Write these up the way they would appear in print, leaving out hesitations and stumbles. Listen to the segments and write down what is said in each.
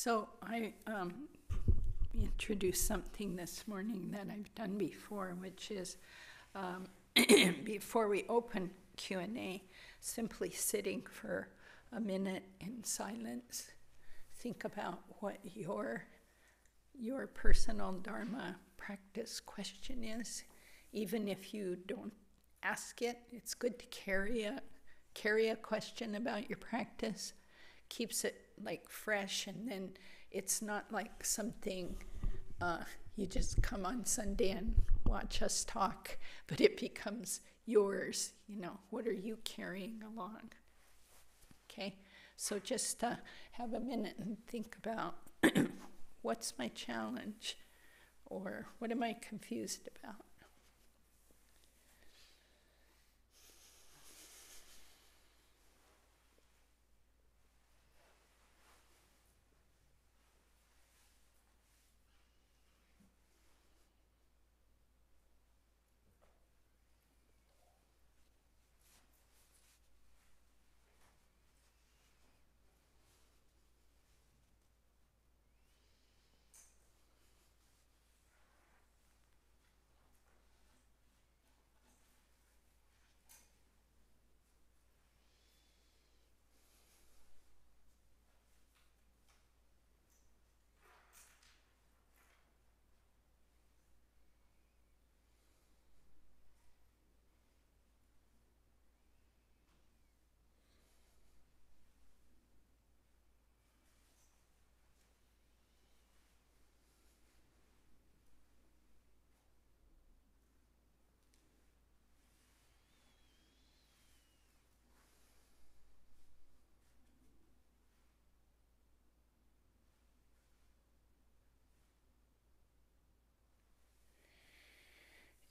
So I introduced something this morning that I've done before, which is before we open Q&A, simply sitting for a minute in silence. Think about what your personal Dharma practice question is. Even if you don't ask it, it's good to carry a question about your practice. Keeps it like fresh, and then it's not like something you just come on Sunday and watch us talk, but it becomes yours. What are you carrying along? Okay, so just have a minute and think about what's my challenge, or what am I confused about?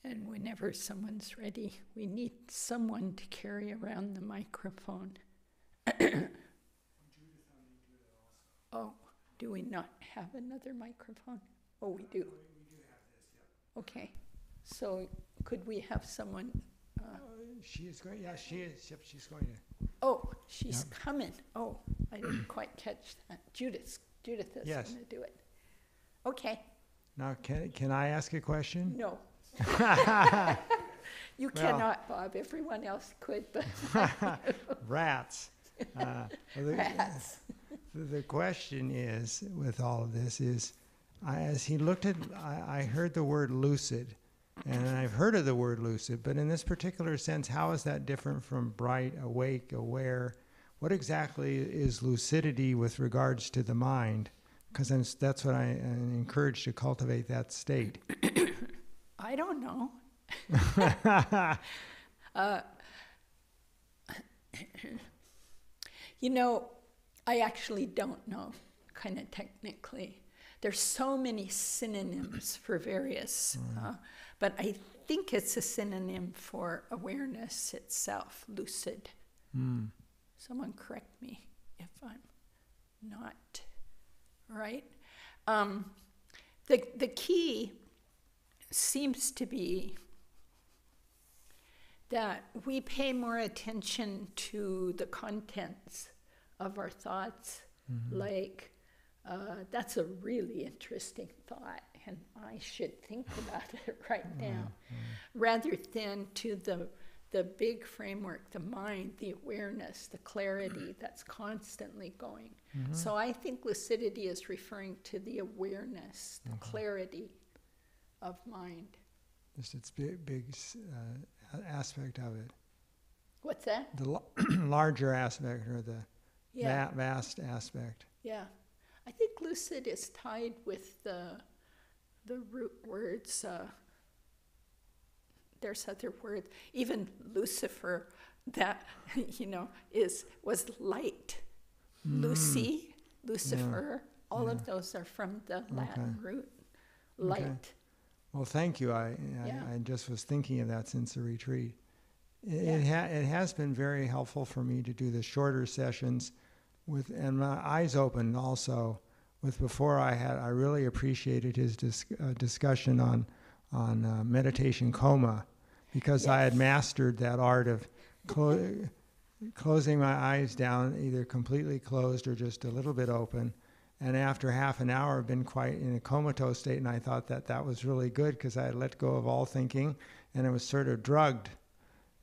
And whenever someone's ready, we need someone to carry around the microphone. Oh, do we not have another microphone? Oh, we do. We do have this, yeah. Okay, so could we have someone? She is going. Yeah, she is. Yep, she's going to. Oh, she's coming. Oh, I didn't quite catch that. Judith is going to do it. Okay. Now, can I ask a question? No. You cannot, Bob. Everyone else could, but rats. Rats. The question is, with all of this, is as he looked at, I heard the word lucid, and I've heard of the word lucid, but in this particular sense, how is that different from bright, awake, aware? What exactly is lucidity with regards to the mind? Because that's what I am encouraged to cultivate, that state. I don't know. I actually don't know, kind of technically. There's so many synonyms for various, but I think it's a synonym for awareness itself, lucid. Someone correct me if I'm not right. The key seems to be that we pay more attention to the contents of our thoughts, like, that's a really interesting thought, and I should think about it right now, rather than to the big framework, the mind, the awareness, the clarity that's constantly going. So I think lucidity is referring to the awareness, the clarity of mind. Just its big aspect of it. What's that? The larger aspect, or the vast aspect. Yeah. I think lucid is tied with the root words. There's other words. Even Lucifer, that was light. Lucy, Lucifer. All of those are from the Latin root, light. Okay. Well, thank you. I just was thinking of that since the retreat. It has been very helpful for me to do the shorter sessions and my eyes open also. Before I really appreciated his discussion on meditation coma, because I had mastered that art of closing my eyes down, either completely closed or just a little bit open, And after half an hour, I've been quite in a comatose state, and I thought that that was really good because I had let go of all thinking, and I was sort of drugged.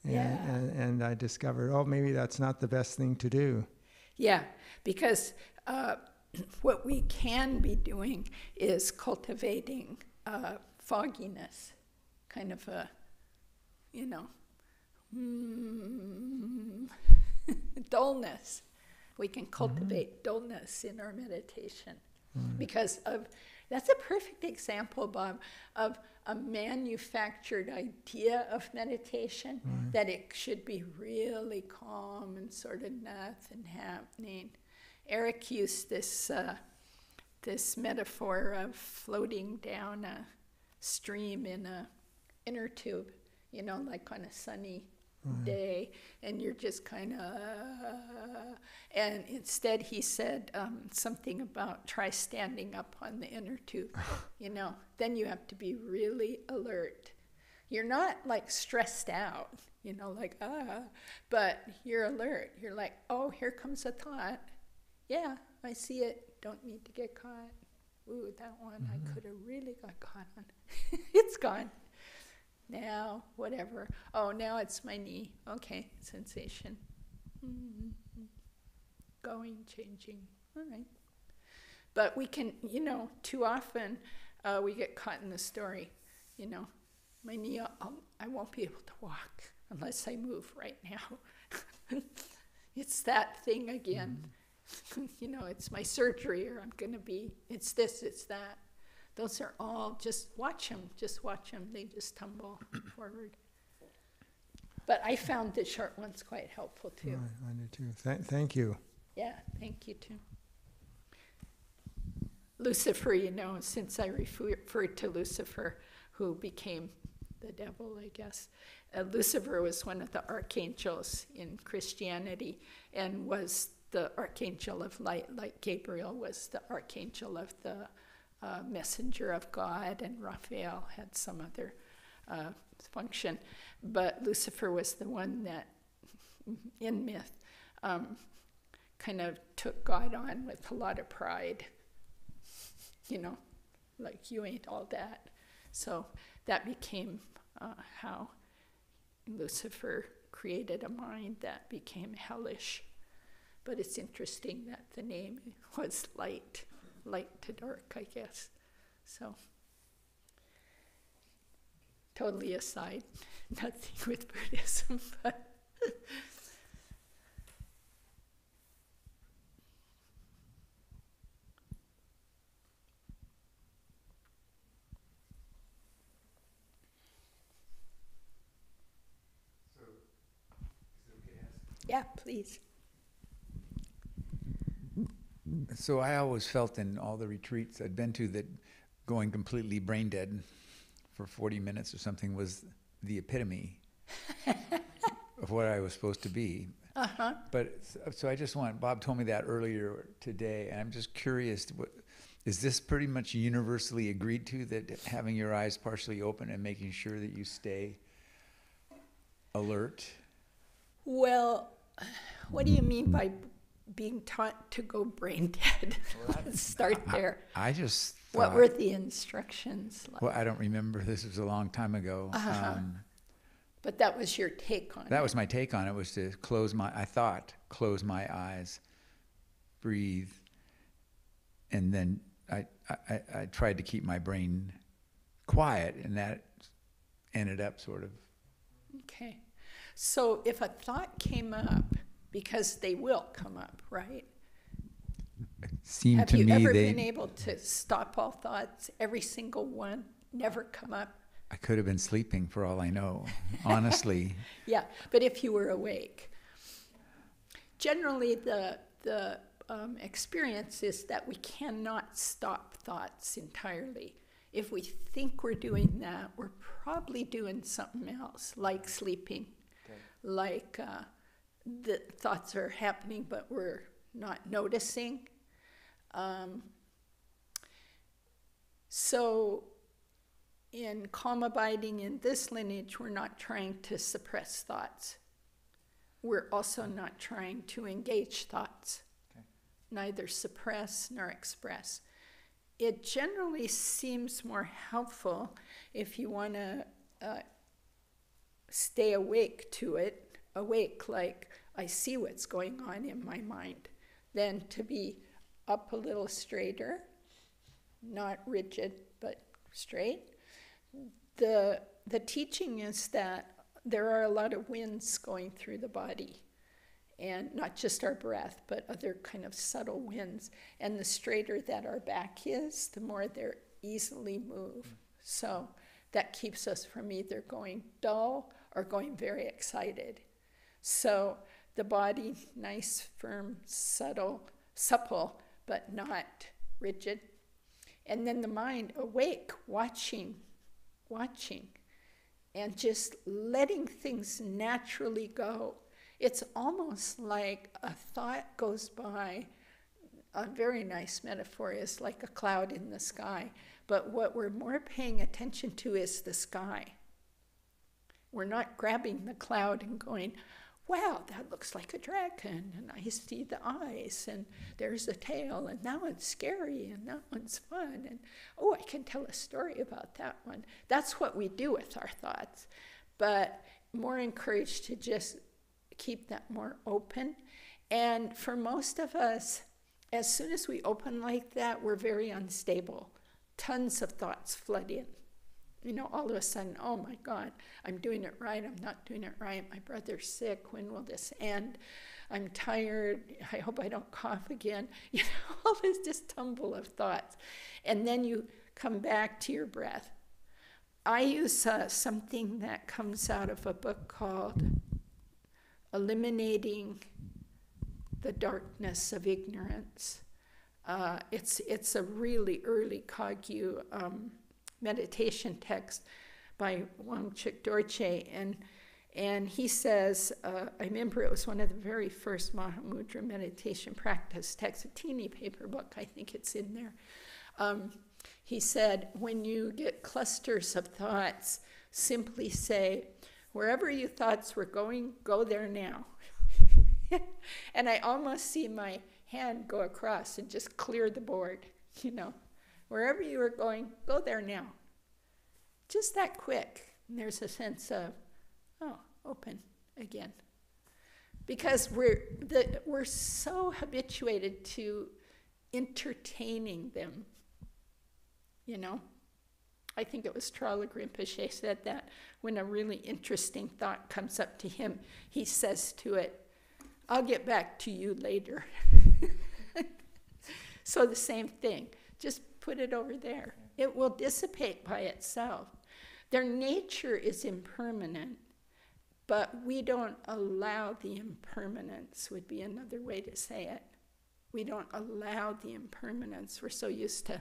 And I discovered, oh, maybe that's not the best thing to do. Yeah, because what we can be doing is cultivating fogginess, kind of a, dullness. We can cultivate dullness in our meditation because of, that's a perfect example, Bob, of a manufactured idea of meditation, that it should be really calm and sort of nothing happening. Eric used this metaphor of floating down a stream in a inner tube, like on a sunny day, and you're just kind of, and instead he said something about try standing up on the inner tube, then you have to be really alert. You're not like stressed out, but you're alert. You're like, oh, here comes a thought. Yeah, I see it. Don't need to get caught. Ooh, that one I could have really got caught on. It's gone. Now, whatever. Oh, now it's my knee. Okay, sensation. Going, changing. All right. But we can, too often we get caught in the story. My knee, I won't be able to walk unless I move right now. It's that thing again. It's my surgery, or I'm going to be, it's this, it's that. Those are all, just watch them. They just tumble forward. But I found the short ones quite helpful too. I did too. Thank you. Yeah, thank you too. Lucifer, since I referred to Lucifer, who became the devil, I guess. Lucifer was one of the archangels in Christianity and was the archangel of light, like Gabriel was the archangel of the messenger of God, and Raphael had some other function. But Lucifer was the one that, in myth, kind of took God on with a lot of pride. Like, you ain't all that. So that became how Lucifer created a mind that became hellish. But it's interesting that the name was light to dark, I guess. So, totally aside, nothing with Buddhism, but yeah, please. So I always felt in all the retreats I'd been to that going completely brain dead for 40 minutes or something was the epitome of what I was supposed to be. But so I just Bob told me that earlier today, and I'm just curious, is this pretty much universally agreed to, that having your eyes partially open and making sure that you stay alert? Well, what do you mean by being taught to go brain dead? Let's start there. I just thought, what were the instructions like? Well, I don't remember. This was a long time ago. But that was your take on it. That was my take on it, was to close my eyes, breathe, and then I tried to keep my brain quiet, and that ended up sort of. Okay. So if a thought came up, because they will come up, right? Have you ever been able to stop all thoughts, every single one, never come up? I could have been sleeping for all I know, honestly. Yeah, but if you were awake. Generally, the experience is that we cannot stop thoughts entirely. If we think we're doing that, we're probably doing something else, like sleeping, like the thoughts are happening, but we're not noticing. So in calm abiding in this lineage, we're not trying to suppress thoughts. We're also not trying to engage thoughts. neither suppress nor express. It generally seems more helpful if you want to stay awake to it, awake like I see what's going on in my mind, than to be up a little straighter, not rigid, but straight. The teaching is that there are a lot of winds going through the body, and not just our breath, but other kind of subtle winds. And the straighter that our back is, the more they're easily move. So that keeps us from either going dull or going very excited. So the body, nice, firm, subtle, supple, but not rigid. And then the mind, awake, watching, and just letting things naturally go. It's almost like a thought goes by. A very nice metaphor is like a cloud in the sky. But what we're more paying attention to is the sky. We're not grabbing the cloud and going, wow, that looks like a dragon, and I see the eyes, and there's a tail, and that one's scary, and that one's fun, and oh, I can tell a story about that one. That's what we do with our thoughts. But more encouraged to just keep that more open. And for most of us, as soon as we open like that, we're very unstable. Tons of thoughts flood in. You know, all of a sudden, oh my God, I'm doing it right, I'm not doing it right, my brother's sick, when will this end? I'm tired, I hope I don't cough again. You know, all this just tumble of thoughts. And then you come back to your breath. I use something that comes out of a book called Eliminating the Darkness of Ignorance. It's a really early Kagyu meditation text by Wangchuk Dorje, and he says, I remember it was one of the very first Mahamudra meditation practice texts, a teeny paper book, I think it's in there. He said, when you get clusters of thoughts, simply say, wherever your thoughts were going, go there now. And I almost see my hand go across and just clear the board, you know. Wherever you were going, go there now. Just that quick. And there's a sense of, oh, open again. Because we're so habituated to entertaining them, you know. I think it was Trala Rinpoche said that when a really interesting thought comes up to him, he says to it, I'll get back to you later. So the same thing, just put it over there. It will dissipate by itself. Their nature is impermanent, but we don't allow the impermanence, would be another way to say it. We don't allow the impermanence. We're so used to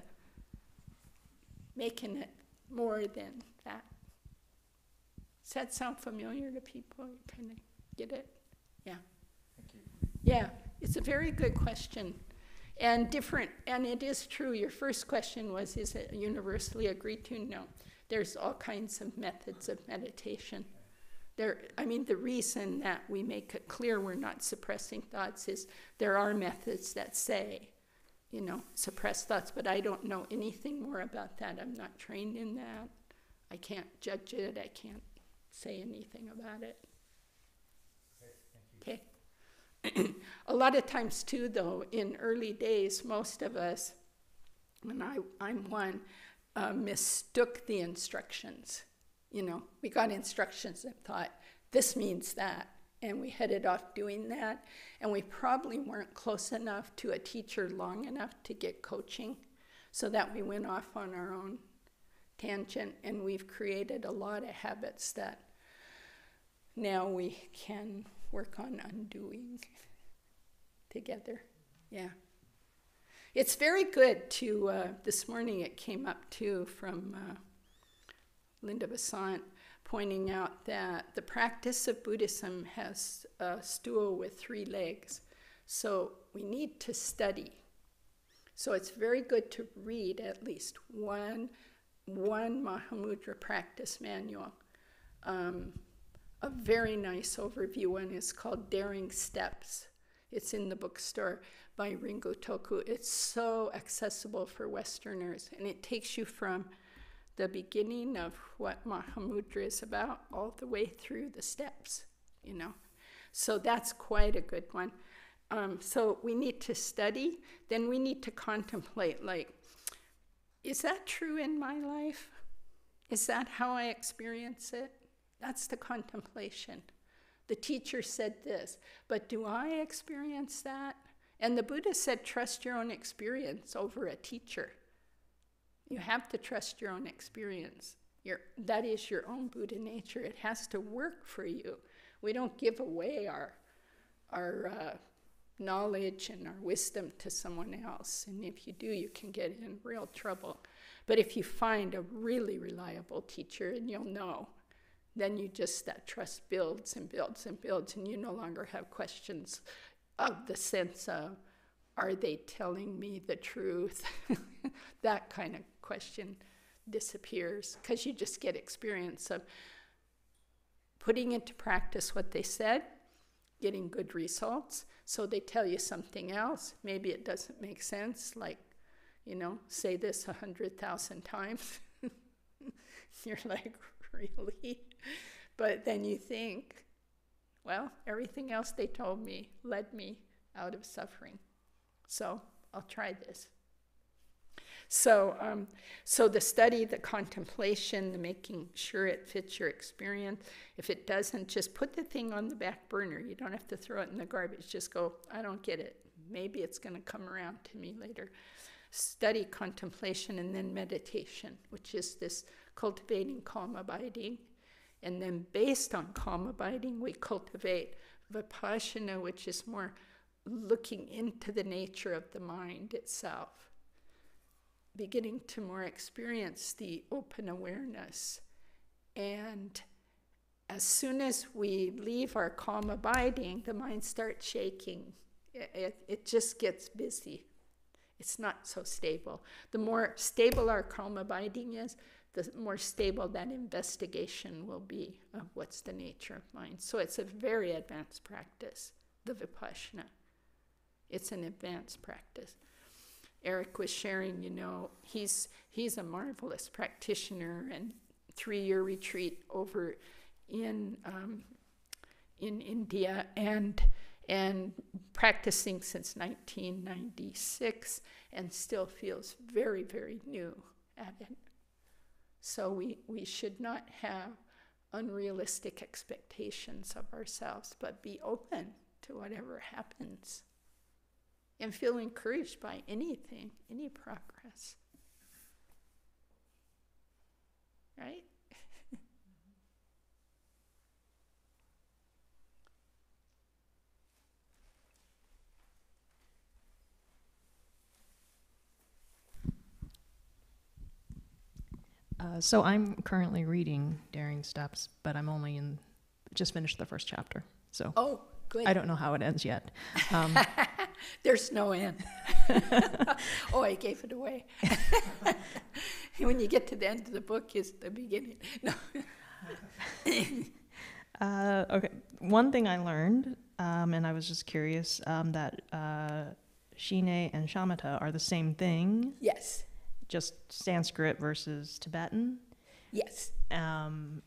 making it more than that. Does that sound familiar to people? You kind of get it? Yeah. Thank you. Yeah, it's a very good question. And different, and it is true, your first question was, is it universally agreed to? No. There's all kinds of methods of meditation. The reason that we make it clear we're not suppressing thoughts is there are methods that say, you know, suppress thoughts, but I don't know anything more about that. I'm not trained in that. I can't judge it. I can't say anything about it. Okay. A lot of times too, though, in early days, most of us, and I'm one, mistook the instructions. You know, we got instructions and thought, this means that. And we headed off doing that. And we probably weren't close enough to a teacher long enough to get coaching, so that we went off on our own tangent. And we've created a lot of habits that now we can work on undoing together. Yeah. It's very good to, this morning it came up too from Linda Besant, pointing out that the practice of Buddhism has a stool with 3 legs. So we need to study. So it's very good to read at least one Mahamudra practice manual. A very nice overview one is called Daring Steps. It's in the bookstore by Ringo Toku. It's so accessible for Westerners, and it takes you from the beginning of what Mahamudra is about all the way through the steps, you know. So that's quite a good one. So we need to study, then we need to contemplate, like, is that true in my life? Is that how I experience it? That's the contemplation. The teacher said this, but do I experience that? And the Buddha said, trust your own experience over a teacher. You have to trust your own experience. That is your own Buddha nature. It has to work for you. We don't give away our knowledge and our wisdom to someone else. And if you do, you can get in real trouble. But if you find a really reliable teacher, and you'll know, then that trust builds and builds and builds, and you no longer have questions of the sense of, are they telling me the truth? That kind of question disappears, because you just get experience of putting into practice what they said, getting good results. So they tell you something else. Maybe it doesn't make sense, like, you know, say this 100,000 times. You're like, really? But then you think, well, everything else they told me led me out of suffering. So I'll try this. So the study, the contemplation, the making sure it fits your experience. If it doesn't, just put the thing on the back burner. You don't have to throw it in the garbage. Just go, I don't get it. Maybe it's going to come around to me later. Study, contemplation, and then meditation, which is this cultivating calm abiding. And then based on calm abiding, we cultivate vipassana, which is more looking into the nature of the mind itself, beginning to more experience the open awareness. And as soon as we leave our calm abiding, the mind starts shaking. It just gets busy. It's not so stable. The more stable our calm abiding is, the more stable that investigation will be of what's the nature of mind. So it's a very advanced practice, the vipassana. It's an advanced practice. Eric was sharing, you know, he's a marvelous practitioner, and 3-year retreat over in India, and practicing since 1996, and still feels very, very new at it. So we should not have unrealistic expectations of ourselves, but be open to whatever happens. And feel encouraged by anything, any progress. Right? So I'm currently reading Daring Steps, but I'm only just finished the first chapter. So oh, good. I don't know how it ends yet. There's no end. Oh, I gave it away. When you get to the end of the book is the beginning. No. Okay. One thing I learned, and I was just curious, that Shine and Shamatha are the same thing. Yes. Just Sanskrit versus Tibetan. Yes. And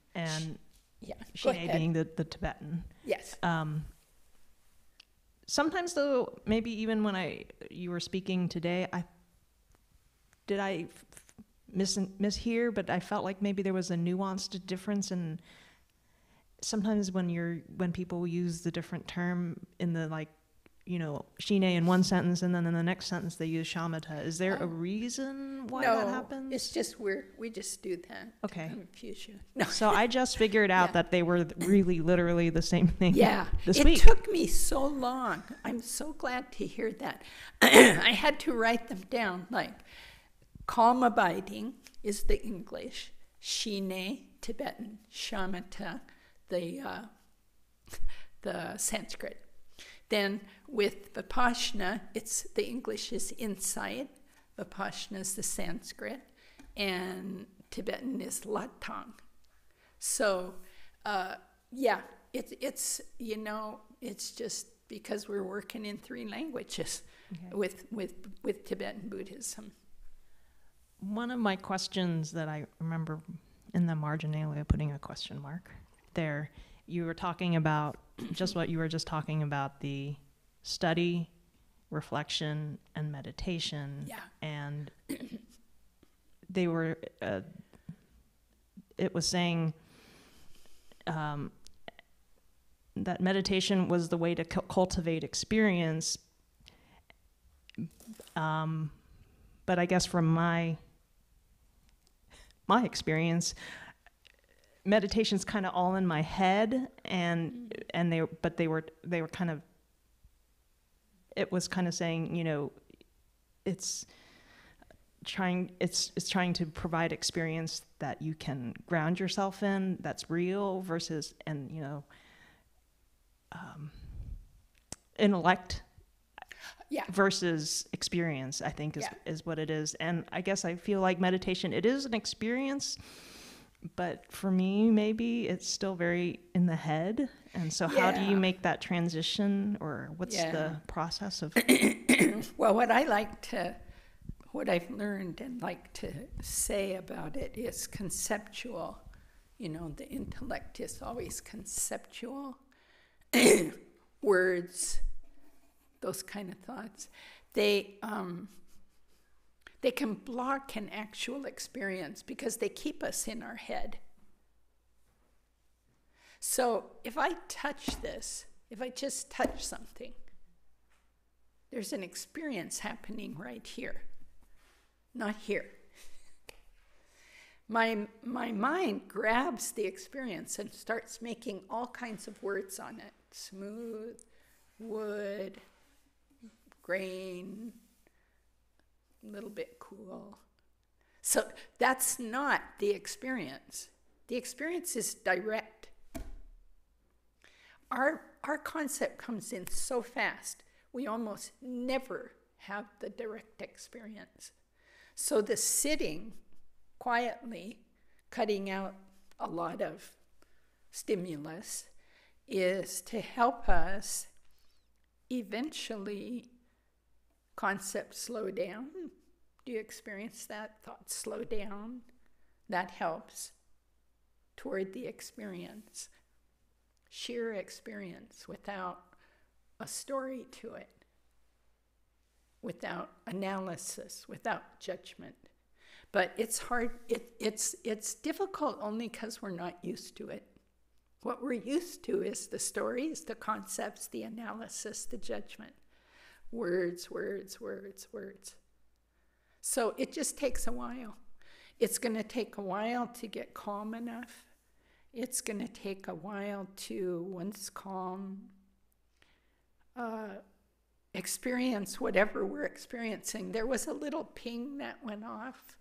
yeah. Shine being the Tibetan. Yes. Sometimes, though, maybe even when you were speaking today, I mishear, but I felt like maybe there was a nuanced difference. And sometimes when people use the different term in the, like, you know, Shine in one sentence, and then in the next sentence they use Shamatha. Is there a reason why that happens? No, it's just we just do that. Okay. To confuse you. No. So I just figured out that they were really, literally the same thing. Yeah. This it week. took me so long. I'm so glad to hear that. I had to write them down. Like, calm abiding is the English, Shine, Tibetan, Shamatha, the Sanskrit. Then with Vipassana, the English is insight, Vipassana is the Sanskrit, and Tibetan is Latang. So, it's you know, it's just because we're working in 3 languages with Tibetan Buddhism. One of my questions that I remember in the marginalia putting a question mark there, you were talking about just what you were just talking about, the study, reflection, and meditation. Yeah. And they were, it was saying that meditation was the way to cultivate experience. But I guess from my experience, meditation's kind of all in my head, and they were kind of, it was kind of saying, you know, it's trying to provide experience that you can ground yourself in, that's real, versus, and you know, intellect versus experience, I think is what it is. And I guess I feel like meditation, it is an experience, but for me, maybe it's still very in the head. And so how do you make that transition, or what's the process of? Well, what I've learned and like to say about it is conceptual. You know, the intellect is always conceptual. Words, those kind of thoughts, they can block an actual experience because they keep us in our head. So if I touch this, if I just touch something, there's an experience happening right here, not here. My mind grabs the experience and starts making all kinds of words on it. Smooth, wood, grain, a little bit cool. So that's not the experience. The experience is direct. Our concept comes in so fast, we almost never have the direct experience. So the sitting quietly, cutting out a lot of stimulus, is to help us eventually concepts slow down. Do you experience that? Thoughts slow down. That helps toward the experience. Sheer experience without a story to it, without analysis, without judgment. But it's hard, it's difficult only because we're not used to it. What we're used to is the stories, the concepts, the analysis, the judgment. Words, words, words, words. So it just takes a while. It's going to take a while to get calm enough. It's going to take a while to, once calm, experience whatever we're experiencing. There was a little ping that went off.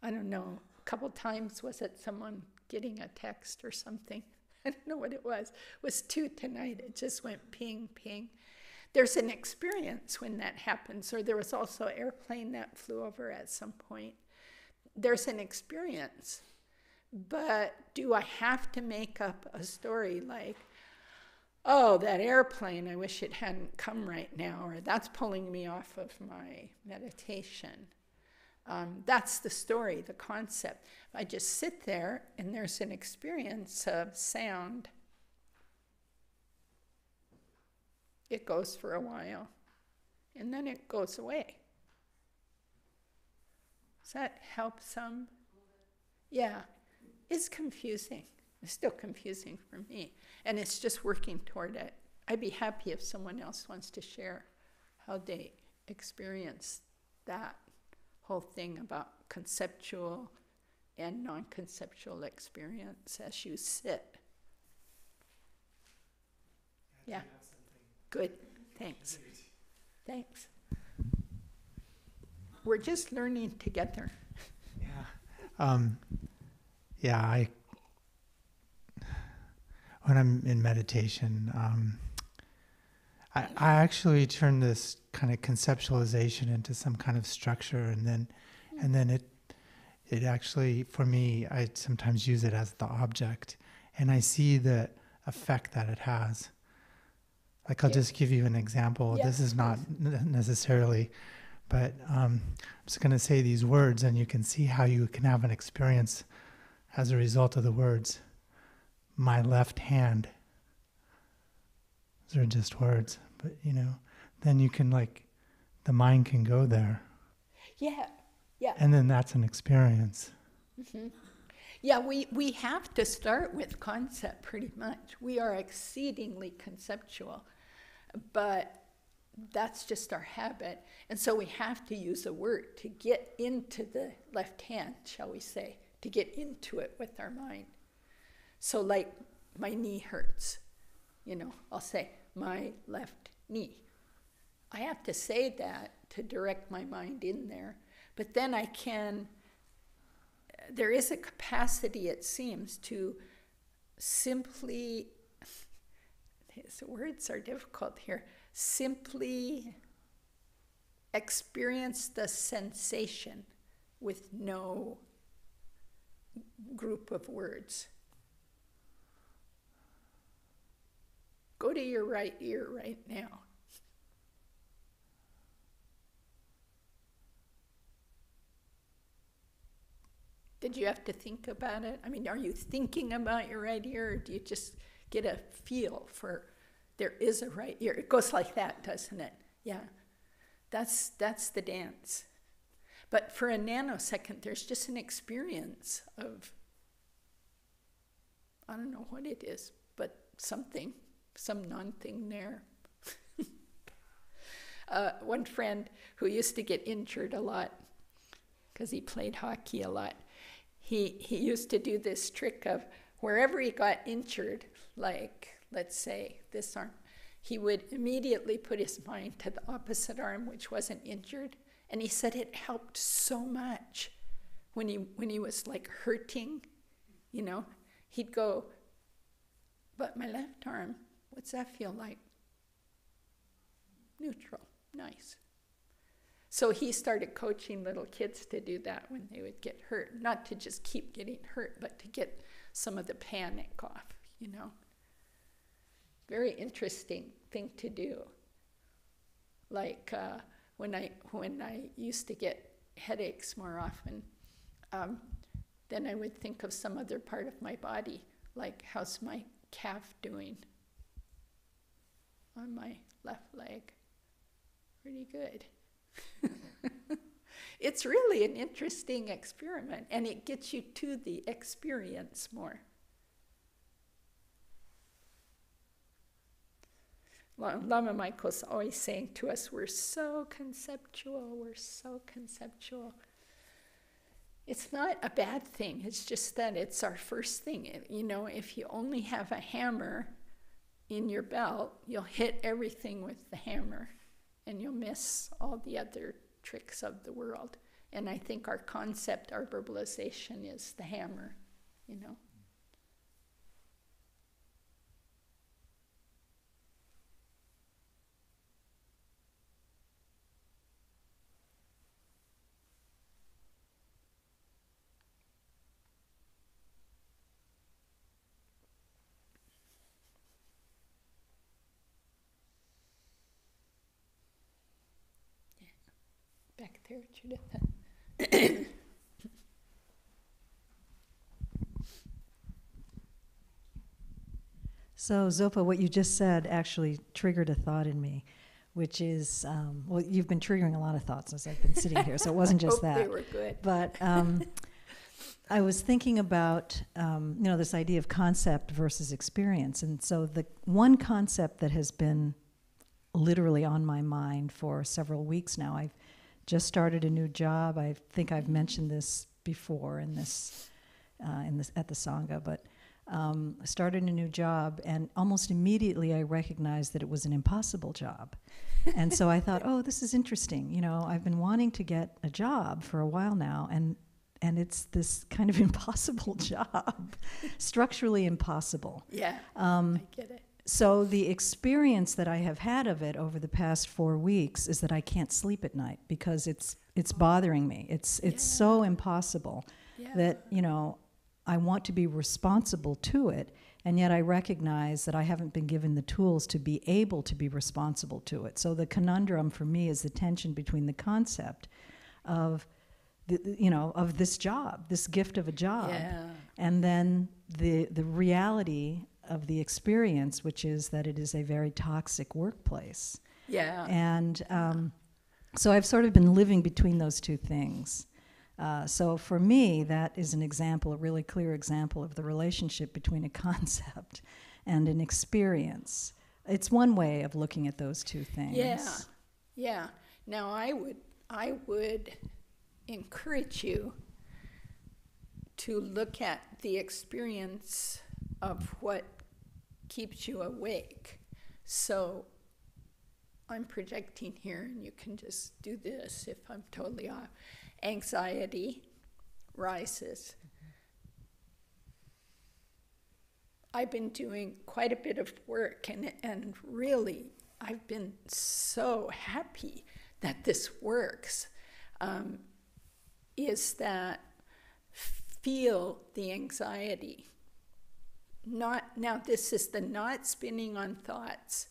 I don't know, a couple times. Was it someone getting a text or something? I don't know what it was. It was 2 tonight. It just went ping, ping. There's an experience when that happens. Or there was also an airplane that flew over at some point. There's an experience. But do I have to make up a story like, oh, that airplane, I wish it hadn't come right now, or that's pulling me off of my meditation? That's the story, the concept. I just sit there and there's an experience of sound. It goes for a while and then it goes away. Does that help some? Yeah, it's confusing. It's still confusing for me. And it's just working toward it. I'd be happy if someone else wants to share how they experience that whole thing about conceptual and non-conceptual experience as you sit. Yeah. Good. Thanks. Thanks. We're just learning together. Yeah. When I'm in meditation, I actually turn this kind of conceptualization into some kind of structure, and then it actually, for me, I sometimes use it as the object, and I see the effect that it has. Like I'll Yeah. just give you an example. Yeah, This is not necessarily, but I'm just going to say these words, and you can see how you can have an experience as a result of the words. My left hand. Those are just words, but then you can the mind can go there, Yeah, yeah. and then that's an experience. Yeah, we have to start with concept pretty much. We are exceedingly conceptual, but that's just our habit. And so we have to use a word to get into the left hand, shall we say, to get into it with our mind. So like my knee hurts, I'll say my left knee. I have to say that to direct my mind in there, but then there is a capacity, it seems, to simply, these words are difficult here, simply experience the sensation with no group of words. Go to your right ear right now. Did you have to think about it? I mean, are you thinking about your right ear, or do you just get a feel for there is a right ear? It goes like that, doesn't it? Yeah. That's the dance. But for a nanosecond, there's just an experience of, I don't know what it is, but something, some non-thing there. One friend who used to get injured a lot, because he played hockey a lot, he used to do this trick of wherever he got injured, like, let's say, this arm, he would immediately put his mind to the opposite arm, which wasn't injured. And he said it helped so much when he was like hurting, he'd go, but my left arm, what's that feel like? Neutral, nice. So he started coaching little kids to do that when they would get hurt, not to just keep getting hurt, but to get some of the panic off, Very interesting thing to do. Like when I used to get headaches more often, then I would think of some other part of my body, like how's my calf doing on my left leg? Pretty good. It's really an interesting experiment, and it gets you to the experience more. Lama Michael's always saying to us, we're so conceptual, we're so conceptual. It's not a bad thing, it's just that it's our first thing. If you only have a hammer in your belt, you'll hit everything with the hammer, and you'll miss all the other tricks of the world. And I think our concept, our verbalization is the hammer, Back there, Judith. So, Zopa, what you just said actually triggered a thought in me, which is, well, you've been triggering a lot of thoughts as I've been sitting here, so it wasn't just that. They were good. But I was thinking about, this idea of concept versus experience. And so the one concept that has been literally on my mind for several weeks now, I've just started a new job. I think I've mentioned this before at the Sangha, but I started a new job, and almost immediately I recognized that it was an impossible job. And so I thought, oh, this is interesting. I've been wanting to get a job for a while now, and it's this kind of impossible job, structurally impossible. Yeah, I get it. So the experience that I have had of it over the past 4 weeks is that I can't sleep at night because it's bothering me. It's so impossible that, I want to be responsible to it, And yet I recognize that I haven't been given the tools to be able to be responsible to it. So the conundrum for me is the tension between the concept of of this job, this gift of a job, Yeah. and then the reality of the experience, which is that it is a very toxic workplace. Yeah. And so I've sort of been living between those two things. So for me, that is an example, a really clear example of the relationship between a concept and an experience. It's one way of looking at those two things. Yeah. Yeah. Now I would encourage you to look at the experience of what keeps you awake. So I'm projecting here, and you can just do this if I'm totally off. Anxiety rises. I've been doing quite a bit of work, and really, I've been so happy that this works, is that feel the anxiety. Now this is the not spinning on thoughts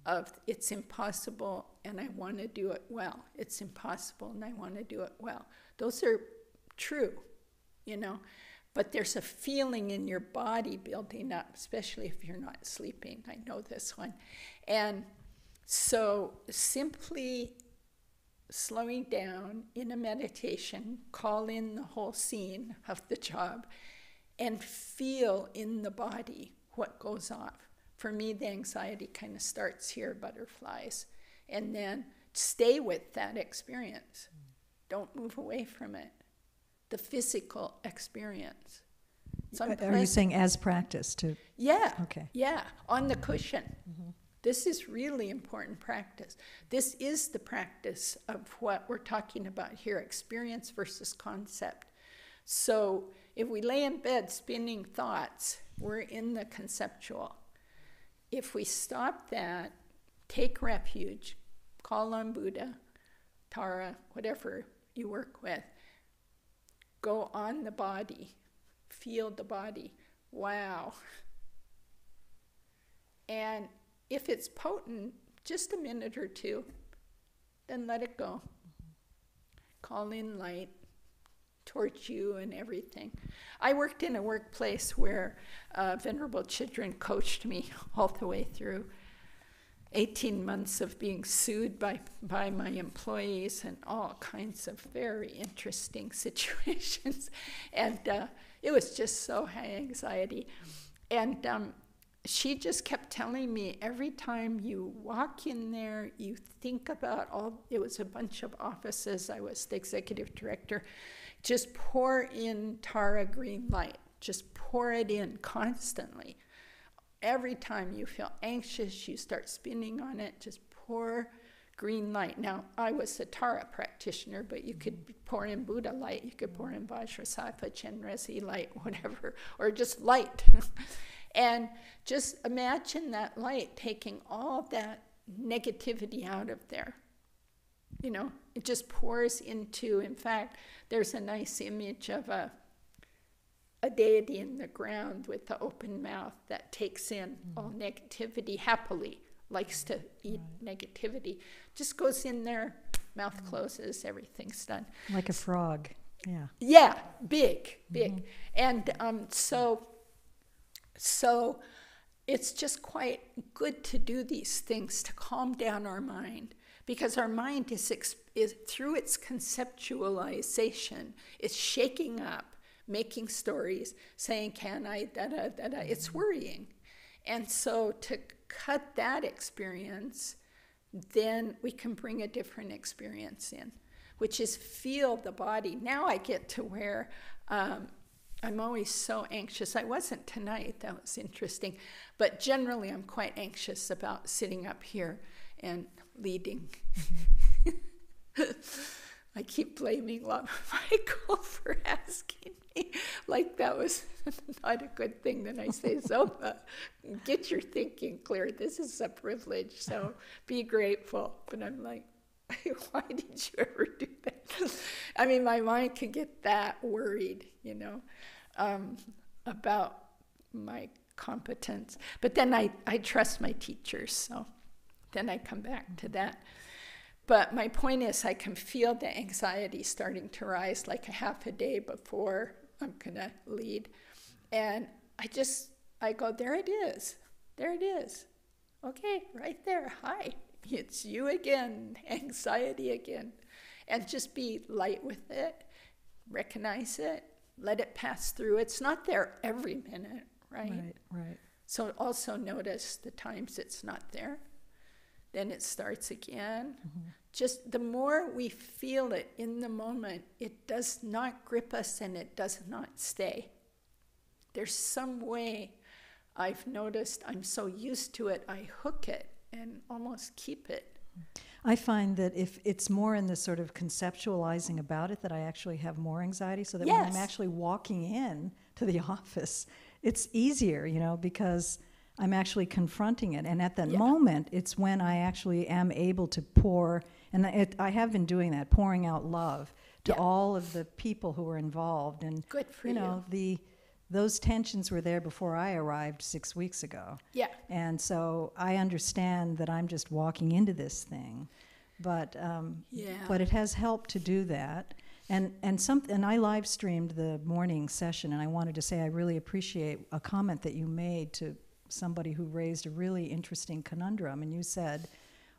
of it's impossible and I want to do it well. It's impossible and I want to do it well. Those are true, but there's a feeling in your body building up, especially if you're not sleeping. I know this one. And so simply slowing down in a meditation, call in the whole scene of the job and feel in the body what goes off. For me, the anxiety kind of starts here, butterflies, and then stay with that experience. Don't move away from it. The physical experience. Are you saying as practice too? Yeah. Okay. Yeah, on the cushion. Mm-hmm. This is really important practice. This is the practice of what we're talking about here, experience versus concept. So if we lay in bed spinning thoughts, we're in the conceptual. If we stop that, take refuge, call on Buddha, Tara, whatever you work with, go on the body, feel the body. Wow. And if it's potent, just a minute or two, then let it go. Call in light towards you and everything. I worked in a workplace where Venerable Chidren coached me all the way through 18 months of being sued by my employees and all kinds of very interesting situations. And it was just so high anxiety. And she just kept telling me every time you walk in there, you think about it was a bunch of offices. I was the executive director. Just pour in Tara green light. Just pour it in constantly. Every time you feel anxious, you start spinning on it, just pour green light. Now, I was a Tara practitioner, but you could pour in Buddha light, you could pour in Vajrasattva, Chenrezig light, whatever, or just light. And just imagine that light taking all that negativity out of there. It just pours into, in fact, there's a nice image of a deity in the ground with the open mouth that takes in all negativity happily, likes to eat negativity. Just goes in there, mouth closes, everything's done. Like a frog, yeah. Yeah, big. And so it's just quite good to do these things to calm down our mind, because our mind is through its conceptualization, is shaking up, making stories, saying, can I, da-da. It's worrying. And so to cut that experience, then we can bring a different experience in, which is feel the body. Now I get to where I'm always so anxious. I wasn't tonight, that was interesting. But generally I'm quite anxious about sitting up here and leading. I keep blaming Lama Michael for asking me, like that was not a good thing. Then I say, Zopa, get your thinking clear. This is a privilege, so be grateful. But I'm like, why did you ever do that? I mean, my mind can get that worried, about my competence. But then I trust my teachers, so then I come back to that. But my point is, I can feel the anxiety starting to rise like a half a day before I'm going to lead. And I go, there it is. There it is. Okay, right there. Hi, it's you again, anxiety again. And just be light with it, recognize it, let it pass through. It's not there every minute, right? Right. So also notice the times it's not there. Then it starts again. Mm-hmm. Just the more we feel it in the moment, it does not grip us and it does not stay. There's some way I've noticed I'm so used to it, I hook it and almost keep it. I find that if it's more in the sort of conceptualizing about it, that I actually have more anxiety, so that when I'm actually walking in to the office, it's easier, because I'm actually confronting it. And at that moment, it's when I actually am able to pour, and I have been doing that, pouring out love to all of the people who are involved. And, good for you. Those tensions were there before I arrived 6 weeks ago. Yeah. And so I understand that I'm just walking into this thing. But it has helped to do that. And I live streamed the morning session, and I wanted to say I really appreciate a comment that you made to somebody who raised a really interesting conundrum. And you said,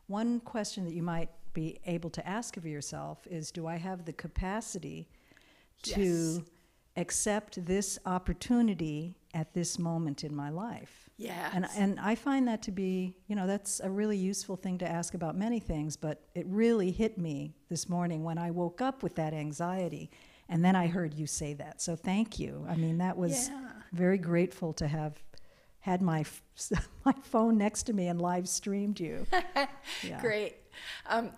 one question that you might be able to ask of yourself is, do I have the capacity to accept this opportunity at this moment in my life? Yeah. And I find that to be, that's a really useful thing to ask about many things, but it really hit me this morning when I woke up with that anxiety, and then I heard you say that. So thank you. I mean, that was very grateful to have had my phone next to me and live streamed you. Great. I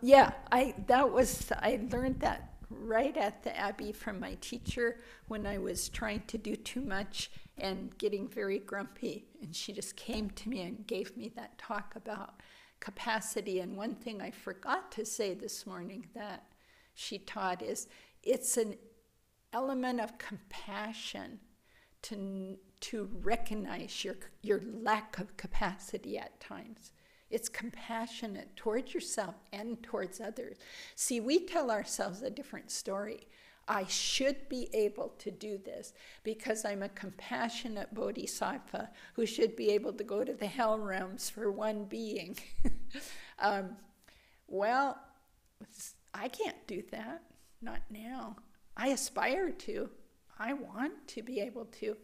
learned that right at the Abbey from my teacher when I was trying to do too much and getting very grumpy. And she just came to me and gave me that talk about capacity. And one thing I forgot to say this morning that she taught is it's an element of compassion to recognize your lack of capacity at times. It's compassionate towards yourself and towards others. See, we tell ourselves a different story. I should be able to do this because I'm a compassionate bodhisattva who should be able to go to the hell realms for one being. Well, I can't do that. Not now. I aspire to. I want to be able to.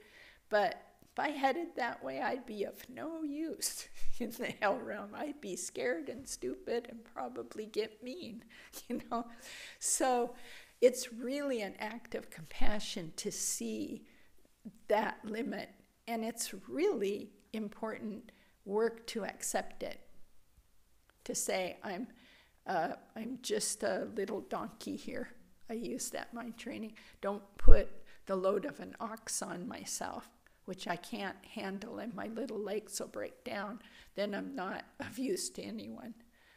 But if I headed that way, I'd be of no use in the hell realm. I'd be scared and stupid and probably get mean, So it's really an act of compassion to see that limit. And it's really important work to accept it. To say, I'm just a little donkey here. I use that in my training. Don't put the load of an ox on myself, which I can't handle, and my little legs will break down. Then I'm not of use to anyone.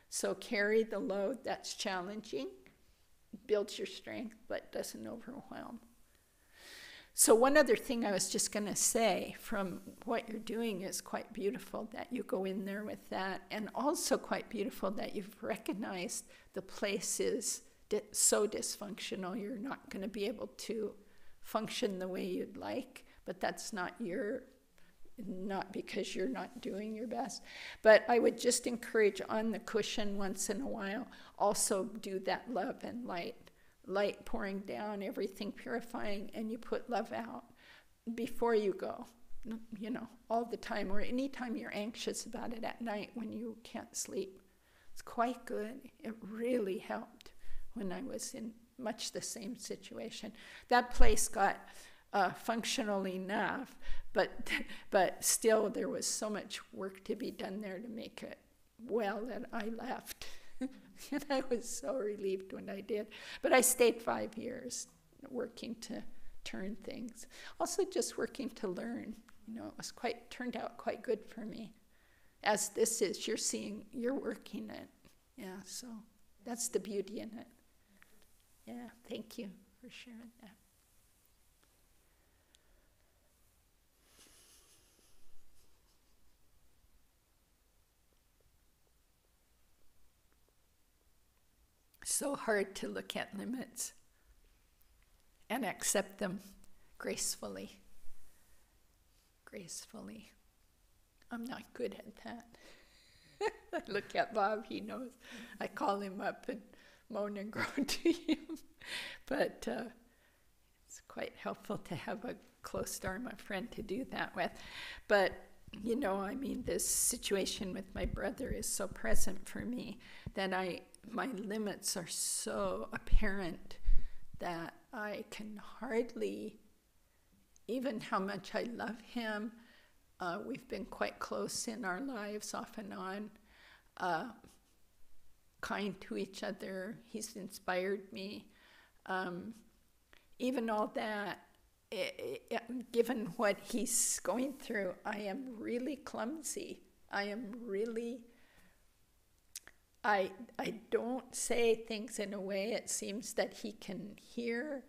So carry the load that's challenging, builds your strength, but doesn't overwhelm. So one other thing I was just going to say from what you're doing is quite beautiful that you go in there with that, and also quite beautiful that you've recognized the place is so dysfunctional you're not going to be able to function the way you'd like, but that's not because you're not doing your best. But I would just encourage on the cushion once in a while, also do that love and light pouring down, everything purifying, and you put love out before you go, all the time, or anytime you're anxious about it at night when you can't sleep. It's quite good. It really helped when I was in much the same situation. That place got functional enough, but still there was so much work to be done there to make it well that I left. And I was so relieved when I did. But I stayed 5 years working to turn things. Also just working to learn. It was turned out quite good for me. As this is, you're working it. Yeah, so that's the beauty in it. Yeah, thank you for sharing that. so hard to look at limits and accept them gracefully. Gracefully. I'm not good at that. I look at Bob, he knows. I call him up and moan and groan to him. But it's quite helpful to have a close Dharma friend to do that with. But, you know, I mean, this situation with my brother is so present for me that my limits are so apparent that I can hardly, even how much I love him, we've been quite close in our lives off and on, kind to each other. He's inspired me. Even all that, given what he's going through, I am really clumsy. I don't say things in a way it seems that he can hear.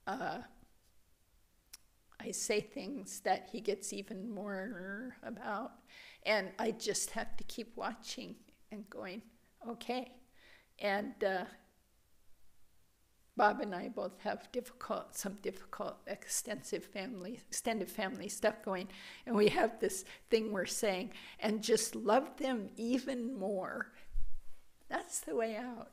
I say things that he gets even more about. And I just have to keep watching and going, okay. And Bob and I both have some difficult extended family stuff going. And we have this thing we're saying, and just love them even more. That's the way out.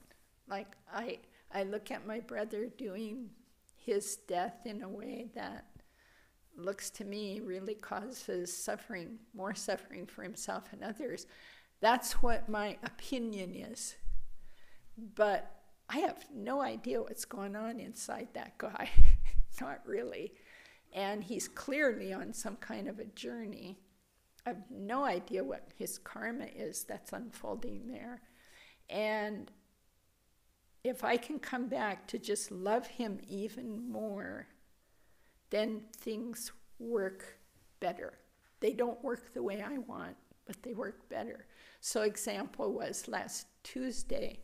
Like, I look at my brother doing his death in a way that looks to me really causes suffering, more suffering for himself and others. That's what my opinion is. But I have no idea what's going on inside that guy. Not really. And he's clearly on some kind of a journey. I have no idea what his karma is that's unfolding there. And if I can come back to just love him even more, then things work better. They don't work the way I want, but they work better. So example was last Tuesday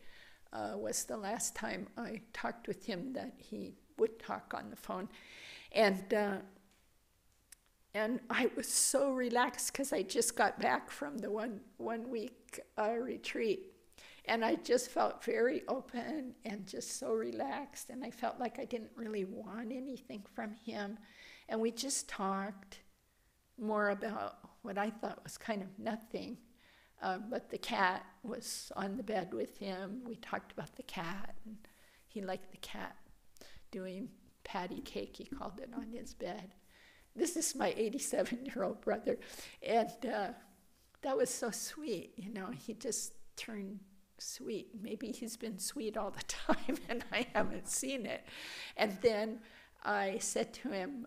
was the last time I talked with him that he would talk on the phone. And I was so relaxed because I just got back from the one week retreat. And I just felt very open and just so relaxed. And I felt like I didn't really want anything from him. And we just talked more about what I thought was kind of nothing. But the cat was on the bed with him. We talked about the cat. And he liked the cat doing patty cake, he called it, on his bed. This is my 87-year-old brother. And that was so sweet. You know, he just turned sweet. Maybe he's been sweet all the time and I haven't seen it. And then I said to him,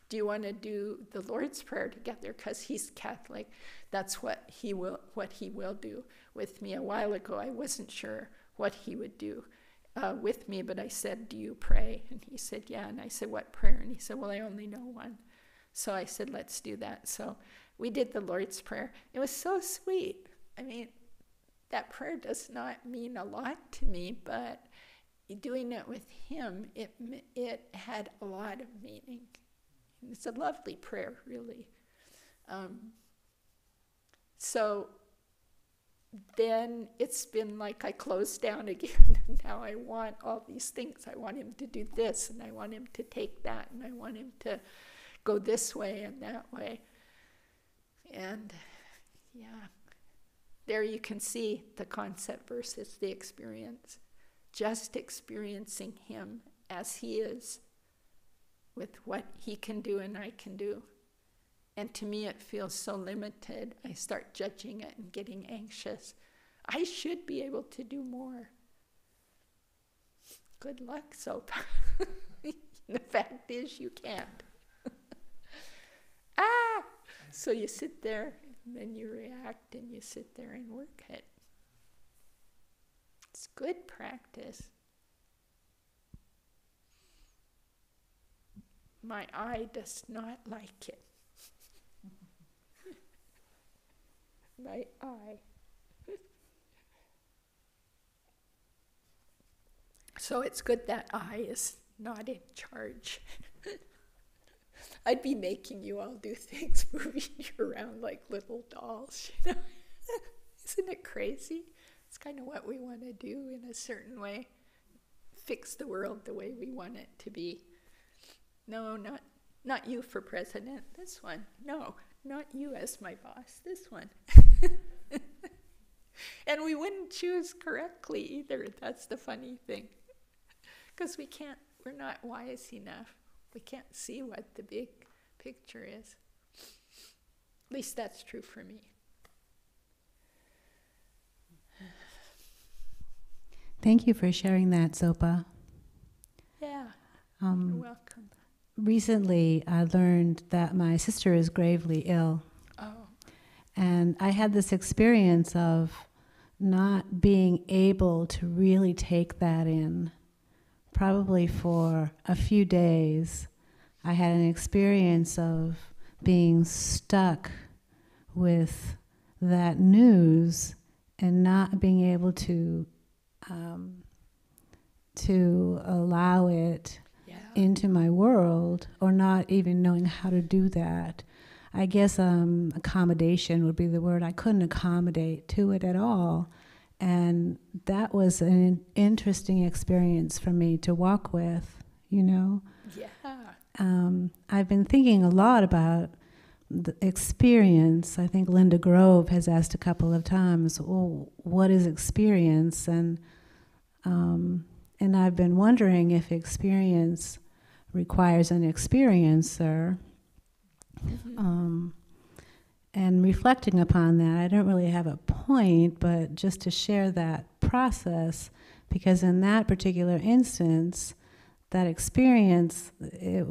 do you want to do the Lord's Prayer together? Because he's Catholic. That's what he will do with me. A while ago, I wasn't sure what he would do with me, but I said, do you pray? And he said, yeah. And I said, what prayer? And he said, well, I only know one. So I said, let's do that. So we did the Lord's Prayer. It was so sweet. I mean, that prayer does not mean a lot to me, but doing it with him, it had a lot of meaning. It's a lovely prayer, really. So then it's been like I closed down again. Now I want all these things. I want him to do this, and I want him to take that, and I want him to go this way and that way. And yeah. There you can see the concept versus the experience. Just experiencing him as he is with what he can do and I can do. And to me it feels so limited. I start judging it and getting anxious. I should be able to do more. Good luck, Zopa. The fact is you can't. So you sit there, and then you react, and you sit there and work it. It's good practice. My eye does not like it. My eye. So it's good that eye is not in charge. I'd be making you all do things, moving you around like little dolls, you know. Isn't it crazy? It's kind of what we want to do in a certain way. Fix the world the way we want it to be. No, not you for president, this one. No, not you as my boss, this one. And we wouldn't choose correctly either. That's the funny thing. Because we're not wise enough. We can't see what the big picture is. At least that's true for me. Thank you for sharing that, Zopa. Yeah, you're welcome. Recently, I learned that my sister is gravely ill. Oh, And I had this experience of not being able to really take that in. Probably for a few days, I had an experience of being stuck with that news and not being able to allow it yeah. into my world, or not even knowing how to do that. I guess accommodation would be the word. I couldn't accommodate to it at all. And that was an interesting experience for me to walk with, you know. Yeah. I've been thinking a lot about the experience. I think Linda Grove has asked a couple of times, well, what is experience? And I've been wondering if experience requires an experiencer. Mm-hmm. And reflecting upon that, I don't really have a point, but just to share that process, because in that particular instance, that experience, it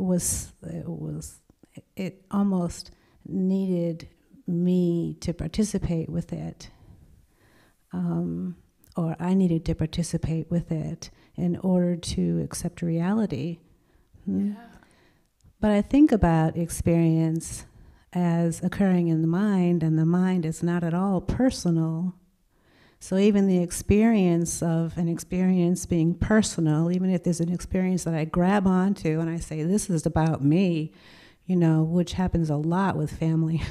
almost needed me to participate with it, or I needed to participate with it in order to accept reality. Yeah. But I think about experience as occurring in the mind, and the mind is not at all personal. So even the experience of an experience being personal, even if there's an experience that I grab onto and I say, this is about me, you know, which happens a lot with family.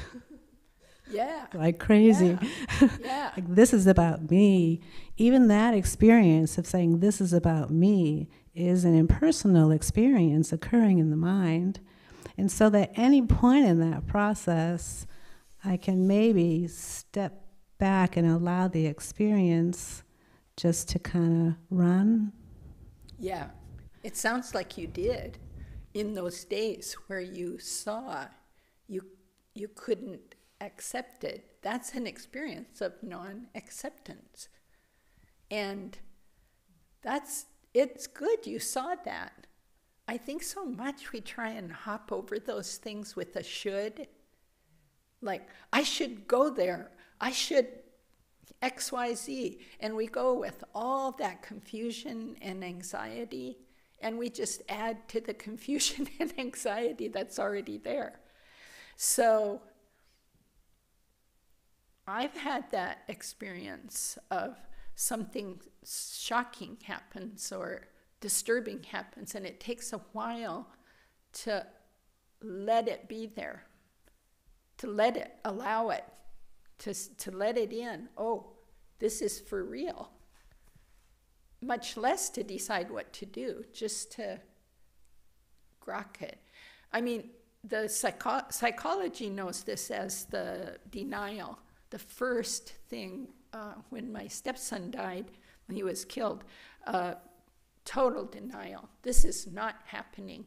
Yeah. Like crazy. Yeah. Yeah. Like, this is about me. Even that experience of saying this is about me is an impersonal experience occurring in the mind. And so that any point in that process, I can maybe step back and allow the experience just to kind of run. Yeah. It sounds like you did in those days where you saw you couldn't accept it. That's an experience of non-acceptance. And it's good you saw that. I think so much we try and hop over those things with a should. Like, I should go there. I should X, Y, Z. And we go with all that confusion and anxiety, and we just add to the confusion and anxiety that's already there. So I've had that experience of something shocking happens or disturbing happens, and it takes a while to let it be there, to let it, allow it, to let it in. Oh, this is for real. Much less to decide what to do, just to grok it. I mean, the psychology knows this as the denial. The first thing, when my stepson died, when he was killed, total denial. This is not happening.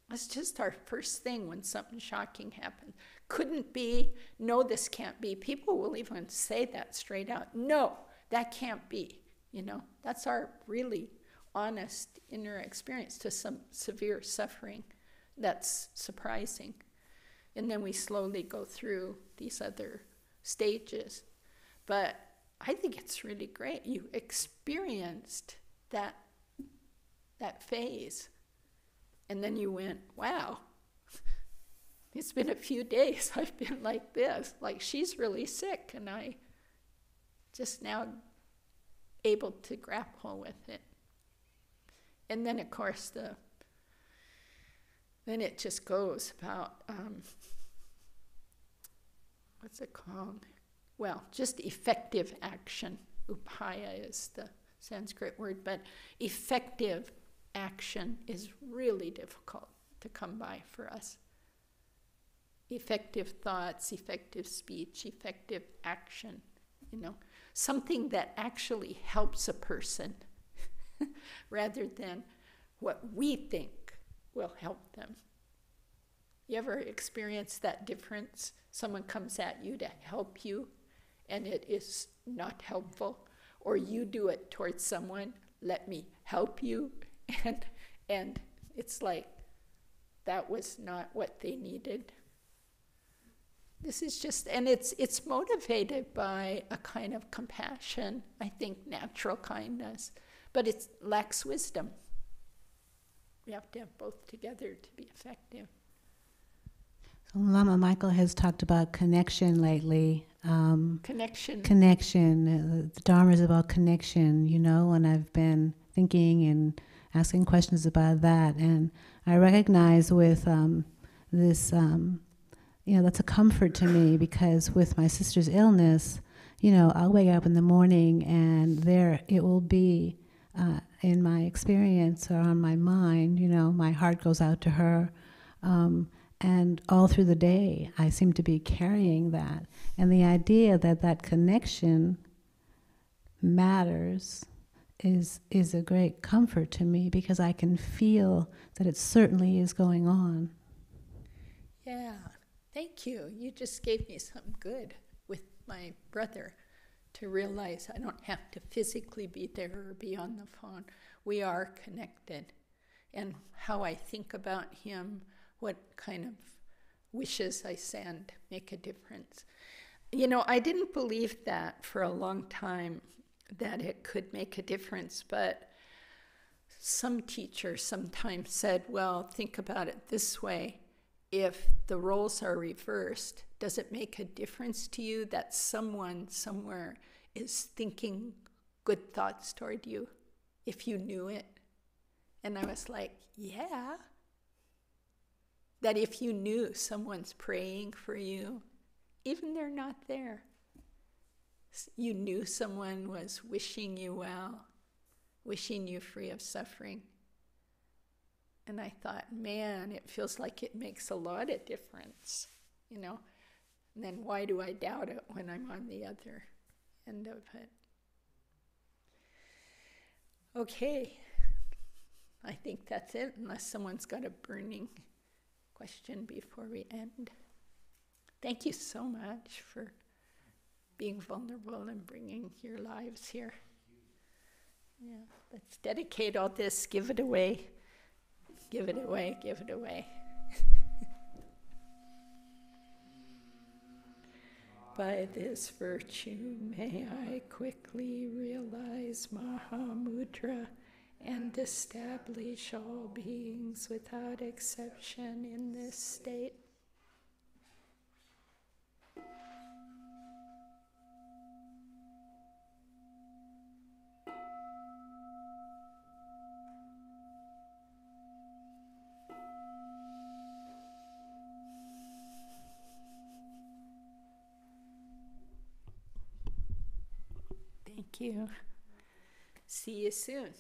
That's just our first thing when something shocking happens. Couldn't be. No, this can't be. People will even say that straight out. No, that can't be. You know, that's our really honest inner experience to some severe suffering. That's surprising. And then we slowly go through these other stages. But I think it's really great. You experienced that phase. And then you went, wow, it's been a few days. I've been like this. Like, she's really sick, and I just now able to grapple with it. And then, of course, then it just goes about, what's it called? Well, just effective action. upaya is the Sanskrit word, but effective action is really difficult to come by for us. Effective thoughts, effective speech, effective action, something that actually helps a person rather than what we think will help them. You ever experience that difference? Someone comes at you to help you and it is not helpful, or you do it towards someone, let me help you, and it's like that was not what they needed. This is just, and it's motivated by a kind of compassion, I think, natural kindness, but it lacks wisdom. We have to have both together to be effective. So Lama Michael has talked about connection lately. Connection. The Dharma is about connection, and I've been thinking and asking questions about that. And I recognize with this, that's a comfort to me, because with my sister's illness, I'll wake up in the morning and there it will be in my experience or on my mind, my heart goes out to her. And all through the day, I seem to be carrying that. And the idea that that connection matters is a great comfort to me, because I can feel that it certainly is going on. Yeah, thank you. You just gave me something good with my brother to realize I don't have to physically be there or be on the phone. We are connected. And how I think about him, what kind of wishes I send make a difference. I didn't believe that for a long time, that it could make a difference, but some teachers sometimes said, well, think about it this way. If the roles are reversed, does it make a difference to you that someone somewhere is thinking good thoughts toward you, if you knew it? And I was like, yeah. That if you knew someone's praying for you, even they're not there, you knew someone was wishing you well, wishing you free of suffering. And I thought, man, it feels like it makes a lot of difference, And then why do I doubt it when I'm on the other end of it? Okay, I think that's it, unless someone's got a burning question before we end. Thank you so much for being vulnerable and bringing your lives here. Yeah, let's dedicate all this, give it away. Give it away, give it away. By this virtue may I quickly realize Mahamudra and establish all beings without exception in this state. Thank you. See you soon.